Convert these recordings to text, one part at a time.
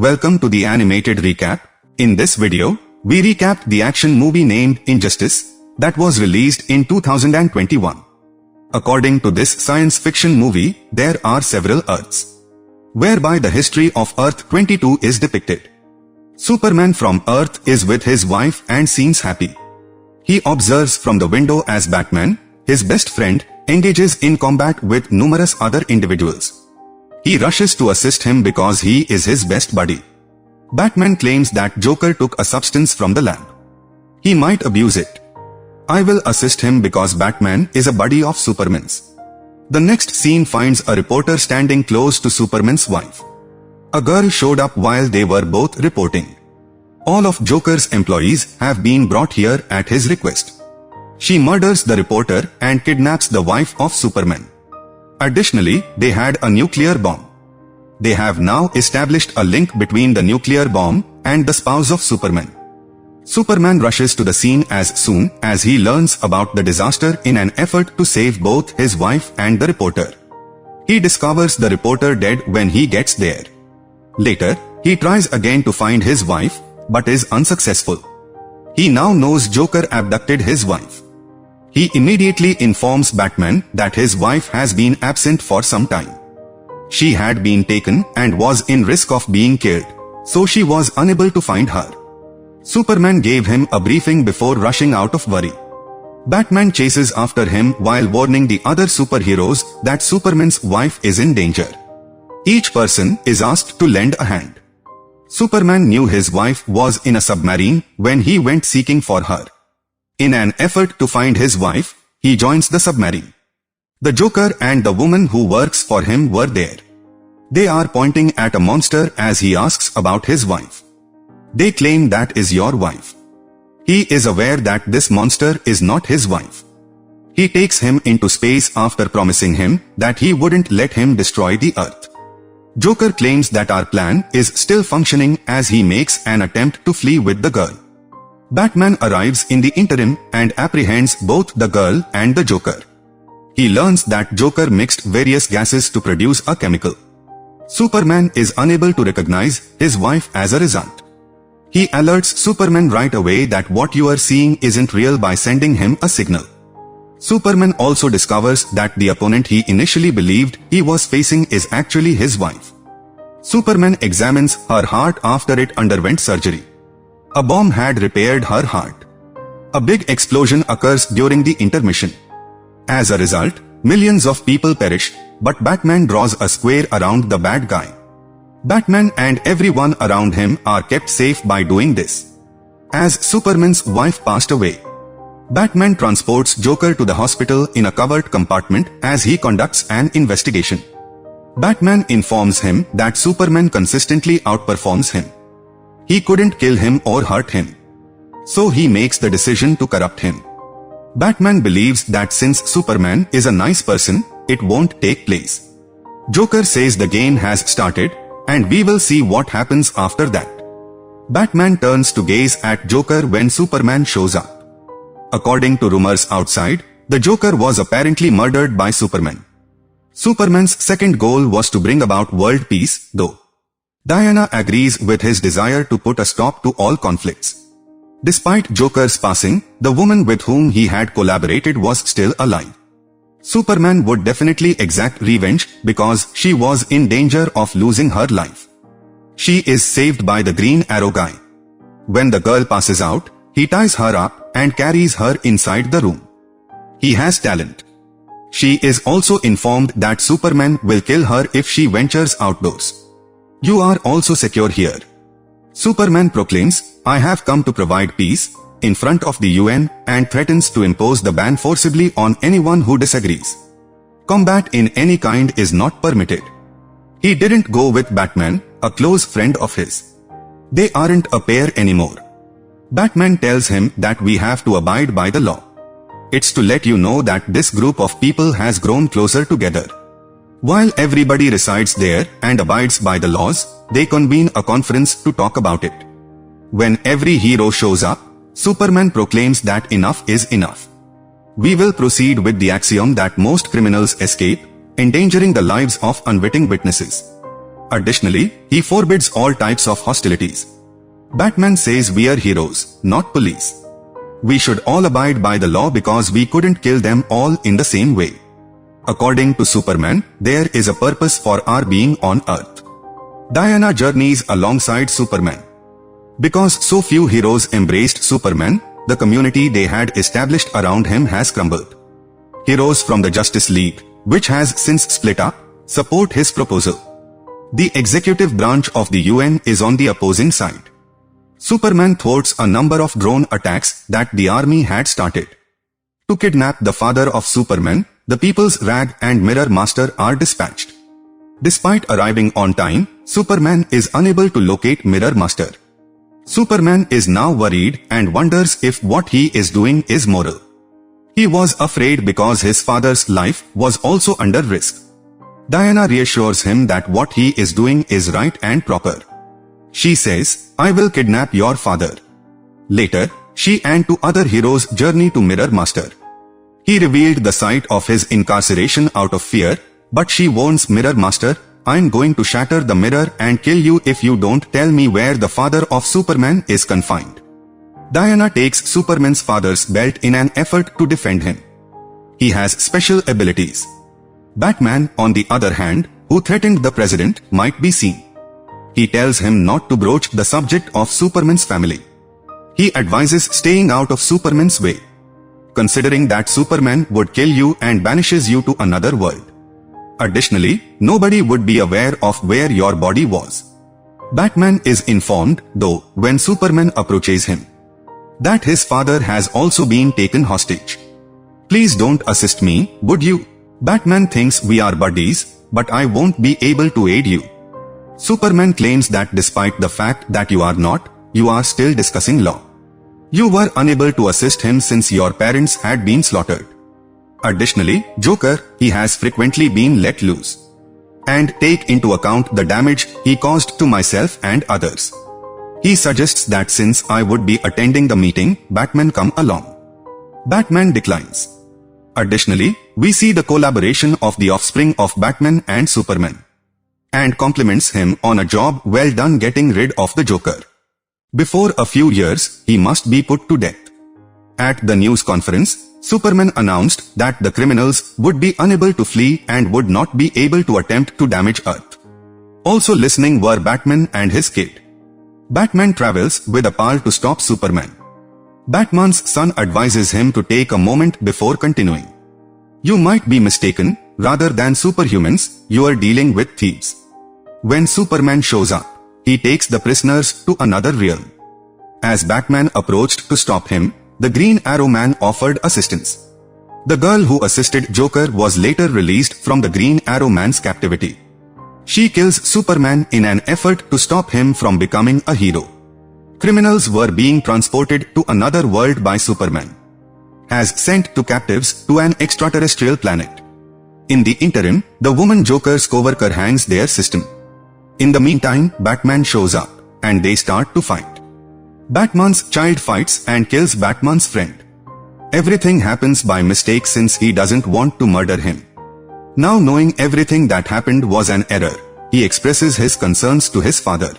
Welcome to the animated recap. In this video, we recapped the action movie named Injustice that was released in 2021. According to this science fiction movie, there are several Earths, whereby the history of Earth 22 is depicted. Superman from Earth is with his wife and seems happy. He observes from the window as Batman, his best friend, engages in combat with numerous other individuals. He rushes to assist him because he is his best buddy. Batman claims that Joker took a substance from the lab. He might abuse it. I will assist him because Batman is a buddy of Superman's. The next scene finds a reporter standing close to Superman's wife. A girl showed up while they were both reporting. All of Joker's employees have been brought here at his request. She murders the reporter and kidnaps the wife of Superman. Additionally, they had a nuclear bomb. They have now established a link between the nuclear bomb and the spouse of Superman. Superman rushes to the scene as soon as he learns about the disaster in an effort to save both his wife and the reporter. He discovers the reporter dead when he gets there. Later, he tries again to find his wife, but is unsuccessful. He now knows Joker abducted his wife. He immediately informs Batman that his wife has been absent for some time. She had been taken and was in risk of being killed, so she was unable to find her. Superman gave him a briefing before rushing out of worry. Batman chases after him while warning the other superheroes that Superman's wife is in danger. Each person is asked to lend a hand. Superman knew his wife was in a submarine when he went seeking for her. In an effort to find his wife, he joins the submarine. The Joker and the woman who works for him were there. They are pointing at a monster as he asks about his wife. They claim that is your wife. He is aware that this monster is not his wife. He takes him into space after promising him that he wouldn't let him destroy the Earth. Joker claims that our plan is still functioning as he makes an attempt to flee with the girl. Batman arrives in the interim and apprehends both the girl and the Joker. He learns that Joker mixed various gases to produce a chemical. Superman is unable to recognize his wife as a result. He alerts Superman right away that what you are seeing isn't real by sending him a signal. Superman also discovers that the opponent he initially believed he was facing is actually his wife. Superman examines her heart after it underwent surgery. A bomb had repaired her heart. A big explosion occurs during the intermission. As a result, millions of people perish, but Batman draws a square around the bad guy. Batman and everyone around him are kept safe by doing this. As Superman's wife passed away, Batman transports Joker to the hospital in a covered compartment as he conducts an investigation. Batman informs him that Superman consistently outperforms him. He couldn't kill him or hurt him. So he makes the decision to corrupt him. Batman believes that since Superman is a nice person, it won't take place. Joker says the game has started, and we will see what happens after that. Batman turns to gaze at Joker when Superman shows up. According to rumors outside, the Joker was apparently murdered by Superman. Superman's second goal was to bring about world peace, though. Diana agrees with his desire to put a stop to all conflicts. Despite Joker's passing, the woman with whom he had collaborated was still alive. Superman would definitely exact revenge because she was in danger of losing her life. She is saved by the Green Arrow guy. When the girl passes out, he ties her up and carries her inside the room. He has talent. She is also informed that Superman will kill her if she ventures outdoors. You are also secure here. Superman proclaims, I have come to provide peace, in front of the UN and threatens to impose the ban forcibly on anyone who disagrees. Combat in any kind is not permitted. He didn't go with Batman, a close friend of his. They aren't a pair anymore. Batman tells him that we have to abide by the law. It's to let you know that this group of people has grown closer together. While everybody resides there and abides by the laws, they convene a conference to talk about it. When every hero shows up, Superman proclaims that enough is enough. We will proceed with the axiom that most criminals escape, endangering the lives of unwitting witnesses. Additionally, he forbids all types of hostilities. Batman says we are heroes, not police. We should all abide by the law because we couldn't kill them all in the same way. According to Superman, there is a purpose for our being on Earth. Diana journeys alongside Superman. Because so few heroes embraced Superman, the community they had established around him has crumbled. Heroes from the Justice League, which has since split up, support his proposal. The executive branch of the UN is on the opposing side. Superman thwarts a number of drone attacks that the army had started. To kidnap the father of Superman, the People's Rag and Mirror Master are dispatched. Despite arriving on time, Superman is unable to locate Mirror Master. Superman is now worried and wonders if what he is doing is moral. He was afraid because his father's life was also under risk. Diana reassures him that what he is doing is right and proper. She says, "I will kidnap your father." Later, she and two other heroes journey to Mirror Master. He revealed the site of his incarceration out of fear, but she warns Mirror Master, "I'm going to shatter the mirror and kill you if you don't tell me where the father of Superman is confined." Diana takes Superman's father's belt in an effort to defend him. He has special abilities. Batman, on the other hand, who threatened the president, might be seen. He tells him not to broach the subject of Superman's family. He advises staying out of Superman's way, considering that Superman would kill you and banishes you to another world. Additionally, nobody would be aware of where your body was. Batman is informed, though, when Superman approaches him, that his father has also been taken hostage. "Please don't assist me, would you?" Batman thinks, "We are buddies, but I won't be able to aid you." Superman claims that despite the fact that you are not, you are still discussing law. You were unable to assist him since your parents had been slaughtered. Additionally, Joker, he has frequently been let loose. And take into account the damage he caused to myself and others. He suggests that since I would be attending the meeting, Batman come along. Batman declines. Additionally, we see the collaboration of the offspring of Batman and Superman, and compliments him on a job well done getting rid of the Joker. Before a few years, he must be put to death. At the news conference, Superman announced that the criminals would be unable to flee and would not be able to attempt to damage Earth. Also listening were Batman and his kid. Batman travels with a pal to stop Superman. Batman's son advises him to take a moment before continuing. "You might be mistaken, rather than superhumans, you are dealing with thieves." When Superman shows up, he takes the prisoners to another realm. As Batman approached to stop him, the Green Arrow Man offered assistance. The girl who assisted Joker was later released from the Green Arrow Man's captivity. She kills Superman in an effort to stop him from becoming a hero. Criminals were being transported to another world by Superman, as sent to captives to an extraterrestrial planet. In the interim, the woman Joker's coworker hangs their system. In the meantime, Batman shows up, and they start to fight. Batman's child fights and kills Batman's friend. Everything happens by mistake since he doesn't want to murder him. Now knowing everything that happened was an error, he expresses his concerns to his father.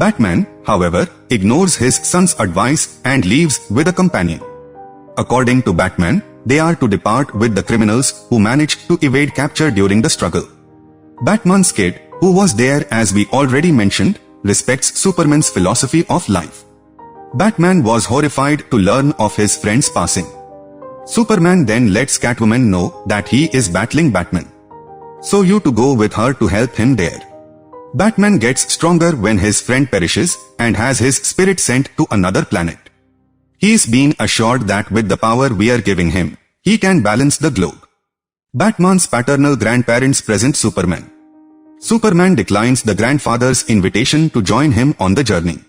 Batman, however, ignores his son's advice and leaves with a companion. According to Batman, they are to depart with the criminals who managed to evade capture during the struggle. Batman's kid, who was there as we already mentioned, respects Superman's philosophy of life. Batman was horrified to learn of his friend's passing. Superman then lets Catwoman know that he is battling Batman, so you to go with her to help him there. Batman gets stronger when his friend perishes and has his spirit sent to another planet. He's been assured that with the power we are giving him, he can balance the globe. Batman's paternal grandparents present Superman. Superman declines the grandfather's invitation to join him on the journey.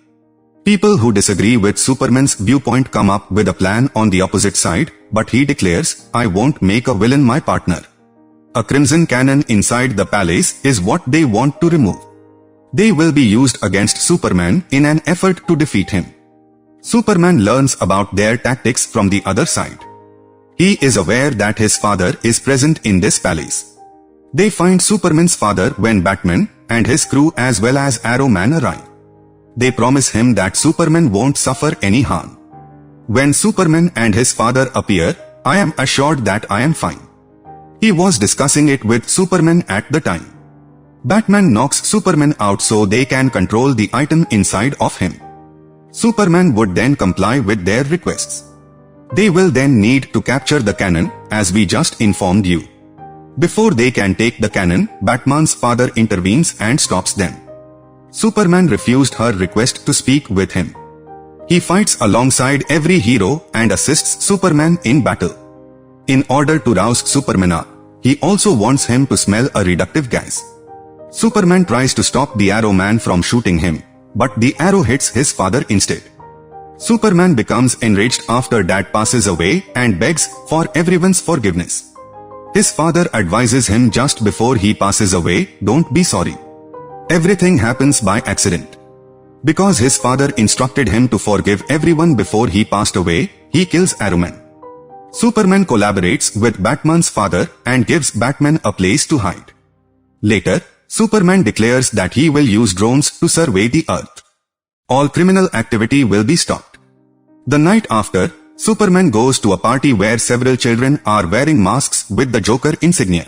People who disagree with Superman's viewpoint come up with a plan on the opposite side, but he declares, "I won't make a villain my partner." A crimson cannon inside the palace is what they want to remove. They will be used against Superman in an effort to defeat him. Superman learns about their tactics from the other side. He is aware that his father is present in this palace. They find Superman's father when Batman, and his crew as well as Arrow Man arrive. They promise him that Superman won't suffer any harm. When Superman and his father appear, I am assured that I am fine. He was discussing it with Superman at the time. Batman knocks Superman out so they can control the item inside of him. Superman would then comply with their requests. They will then need to capture the cannon, as we just informed you. Before they can take the cannon, Batman's father intervenes and stops them. Superman refused her request to speak with him. He fights alongside every hero and assists Superman in battle. In order to rouse Superman up, he also wants him to smell a reductive gas. Superman tries to stop the Arrow Man from shooting him, but the arrow hits his father instead. Superman becomes enraged after Dad passes away and begs for everyone's forgiveness. His father advises him just before he passes away, don't be sorry. Everything happens by accident. Because his father instructed him to forgive everyone before he passed away, he kills Arrowman. Superman collaborates with Batman's father and gives Batman a place to hide. Later, Superman declares that he will use drones to survey the Earth. All criminal activity will be stopped. The night after, Superman goes to a party where several children are wearing masks with the Joker insignia.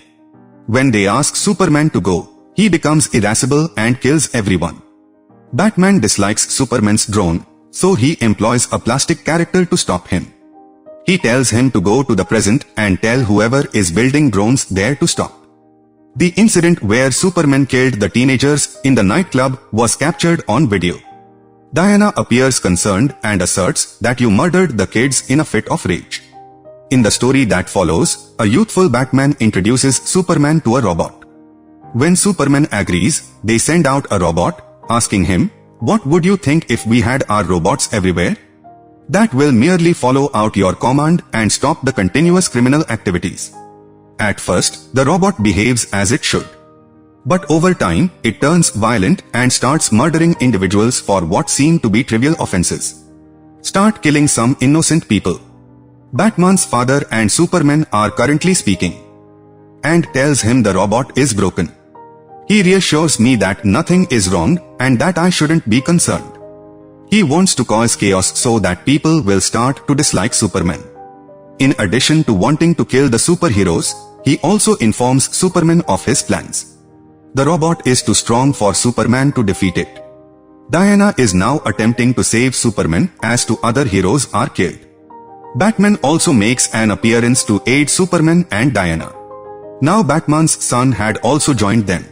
When they ask Superman to go, he becomes irascible and kills everyone. Batman dislikes Superman's drone, so he employs a plastic character to stop him. He tells him to go to the present and tell whoever is building drones there to stop. The incident where Superman killed the teenagers in the nightclub was captured on video. Diana appears concerned and asserts that you murdered the kids in a fit of rage. In the story that follows, a youthful Batman introduces Superman to a robot. When Superman agrees, they send out a robot, asking him, "What would you think if we had our robots everywhere? That will merely follow out your command and stop the continuous criminal activities." At first, the robot behaves as it should. But over time, it turns violent and starts murdering individuals for what seem to be trivial offenses. Start killing some innocent people. Batman's father and Superman are currently speaking, and tells him the robot is broken. He reassures me that nothing is wrong and that I shouldn't be concerned. He wants to cause chaos so that people will start to dislike Superman. In addition to wanting to kill the superheroes, he also informs Superman of his plans. The robot is too strong for Superman to defeat it. Diana is now attempting to save Superman as two other heroes are killed. Batman also makes an appearance to aid Superman and Diana. Now Batman's son had also joined them.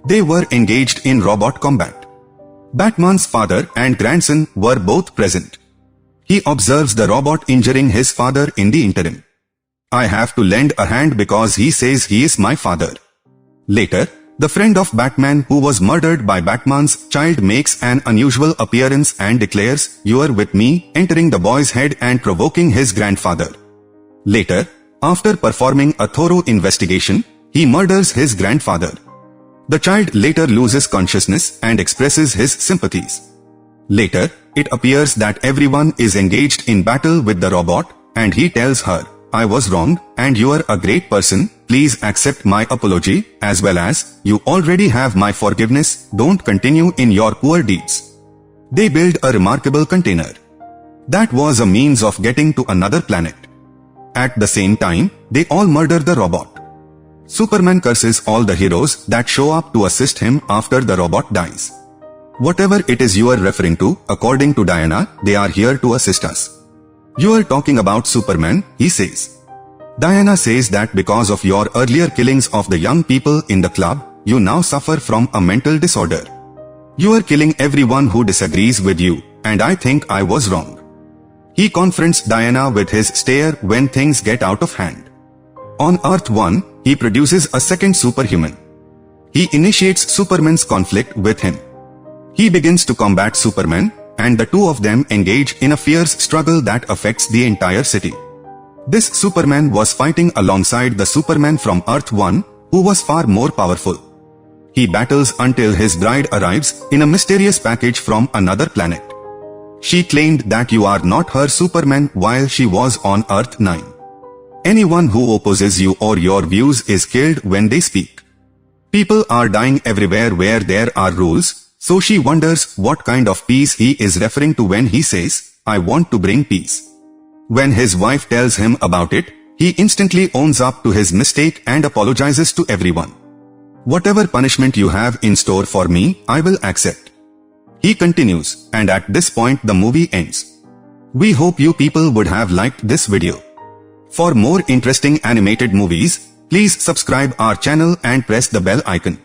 They were engaged in robot combat. Batman's father and grandson were both present. He observes the robot injuring his father in the interim. I have to lend a hand because he says he is my father. Later, the friend of Batman who was murdered by Batman's child makes an unusual appearance and declares, "You are with me," entering the boy's head and provoking his grandfather. Later, after performing a thorough investigation, he murders his grandfather. The child later loses consciousness and expresses his sympathies. Later, it appears that everyone is engaged in battle with the robot, and he tells her, "I was wrong, and you are a great person, please accept my apology, as well as, you already have my forgiveness, don't continue in your poor deeds." They build a remarkable container. That was a means of getting to another planet. At the same time, they all murder the robot. Superman curses all the heroes that show up to assist him after the robot dies. Whatever it is you are referring to, according to Diana, they are here to assist us. You are talking about Superman, he says. Diana says that because of your earlier killings of the young people in the club, you now suffer from a mental disorder. You are killing everyone who disagrees with you, and I think I was wrong. He confronts Diana with his stare when things get out of hand. On Earth 1, he produces a second superhuman. He initiates Superman's conflict with him. He begins to combat Superman, and the two of them engage in a fierce struggle that affects the entire city. This Superman was fighting alongside the Superman from Earth 1, who was far more powerful. He battles until his bride arrives in a mysterious package from another planet. She claimed that you are not her Superman while she was on Earth 9. Anyone who opposes you or your views is killed when they speak. People are dying everywhere where there are rules, so she wonders what kind of peace he is referring to when he says, "I want to bring peace." When his wife tells him about it, he instantly owns up to his mistake and apologizes to everyone. "Whatever punishment you have in store for me, I will accept," he continues, and at this point the movie ends. We hope you people would have liked this video. For more interesting animated movies, please subscribe our channel and press the bell icon.